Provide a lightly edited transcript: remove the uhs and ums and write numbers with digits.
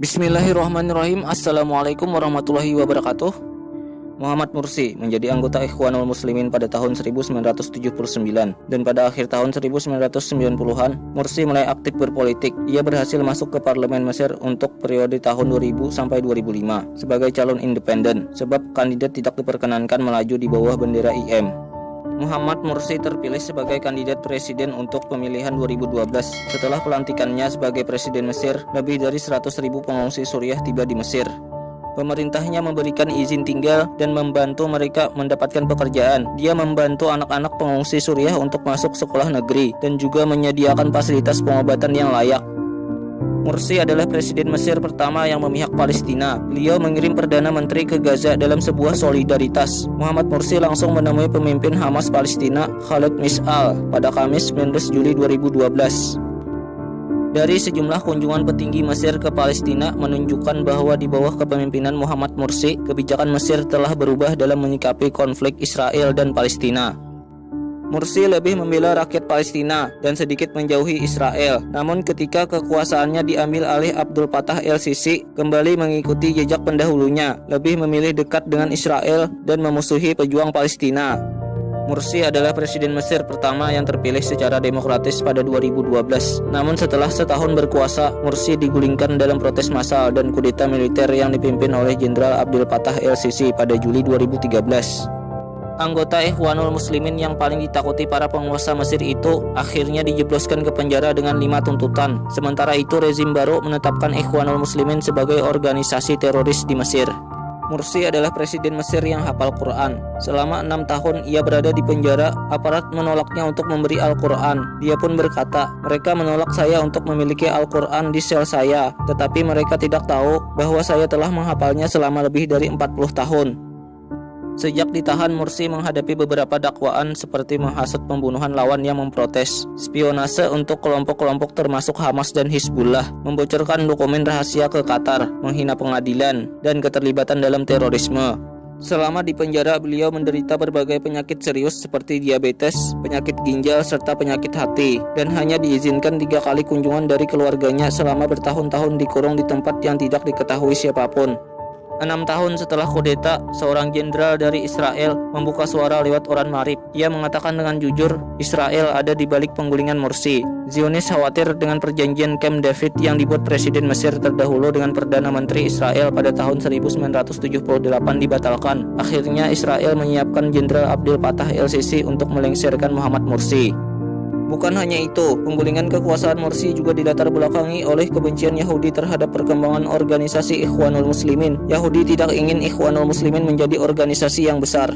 Bismillahirrahmanirrahim. Assalamualaikum warahmatullahi wabarakatuh. Muhammad Mursi menjadi anggota Ikhwanul Muslimin pada tahun 1979 dan pada akhir tahun 1990-an Mursi mulai aktif berpolitik. Ia berhasil masuk ke parlemen Mesir untuk periode tahun 2000 sampai 2005 sebagai calon independen sebab kandidat tidak diperkenankan melaju di bawah bendera IM. Muhammad Mursi terpilih sebagai kandidat presiden untuk pemilihan 2012. Setelah pelantikannya sebagai presiden Mesir, lebih dari 100.000 pengungsi Suriah tiba di Mesir. Pemerintahnya memberikan izin tinggal dan membantu mereka mendapatkan pekerjaan. Dia membantu anak-anak pengungsi Suriah untuk masuk sekolah negeri dan juga menyediakan fasilitas pengobatan yang layak. Mursi adalah presiden Mesir pertama yang memihak Palestina. Beliau mengirim Perdana Menteri ke Gaza dalam sebuah solidaritas. Muhammad Mursi langsung menemui pemimpin Hamas Palestina, Khalid Mis'al, pada Kamis 19 Juli 2012. Dari sejumlah kunjungan petinggi Mesir ke Palestina menunjukkan bahwa di bawah kepemimpinan Muhammad Mursi, kebijakan Mesir telah berubah dalam menyikapi konflik Israel dan Palestina. Mursi lebih membela rakyat Palestina dan sedikit menjauhi Israel. Namun ketika kekuasaannya diambil alih Abdul Fattah el-Sisi, kembali mengikuti jejak pendahulunya, lebih memilih dekat dengan Israel dan memusuhi pejuang Palestina. Mursi adalah presiden Mesir pertama yang terpilih secara demokratis pada 2012. Namun setelah setahun berkuasa, Mursi digulingkan dalam protes massal dan kudeta militer yang dipimpin oleh Jenderal Abdul Fattah el-Sisi pada Juli 2013. Anggota Ikhwanul Muslimin yang paling ditakuti para penguasa Mesir itu akhirnya dijebloskan ke penjara dengan 5 tuntutan. Sementara itu rezim baru menetapkan Ikhwanul Muslimin sebagai organisasi teroris di Mesir. Mursi adalah presiden Mesir yang hafal Quran. Selama 6 tahun ia berada di penjara, aparat menolaknya untuk memberi Al-Quran. Dia pun berkata, "Mereka menolak saya untuk memiliki Al-Quran di sel saya, tetapi mereka tidak tahu bahwa saya telah menghafalnya selama lebih dari 40 tahun." Sejak ditahan, Mursi menghadapi beberapa dakwaan seperti menghasut pembunuhan lawan yang memprotes, spionase untuk kelompok-kelompok termasuk Hamas dan Hizbullah, membocorkan dokumen rahasia ke Qatar, menghina pengadilan, dan keterlibatan dalam terorisme. Selama di penjara, beliau menderita berbagai penyakit serius seperti diabetes, penyakit ginjal, serta penyakit hati, dan hanya diizinkan 3 kali kunjungan dari keluarganya selama bertahun-tahun dikurung di tempat yang tidak diketahui siapapun. 6 tahun setelah kudeta, seorang jenderal dari Israel membuka suara lewat Oran Marib. Ia mengatakan dengan jujur, Israel ada di balik penggulingan Mursi. Zionis khawatir dengan perjanjian Camp David yang dibuat Presiden Mesir terdahulu dengan Perdana Menteri Israel pada tahun 1978 dibatalkan. Akhirnya Israel menyiapkan Jenderal Abdul Fattah el-Sisi untuk melengsarkan Muhammad Mursi. Bukan hanya itu, penggulingan kekuasaan Mursi juga dilatar belakangi oleh kebencian Yahudi terhadap perkembangan organisasi Ikhwanul Muslimin. Yahudi tidak ingin Ikhwanul Muslimin menjadi organisasi yang besar.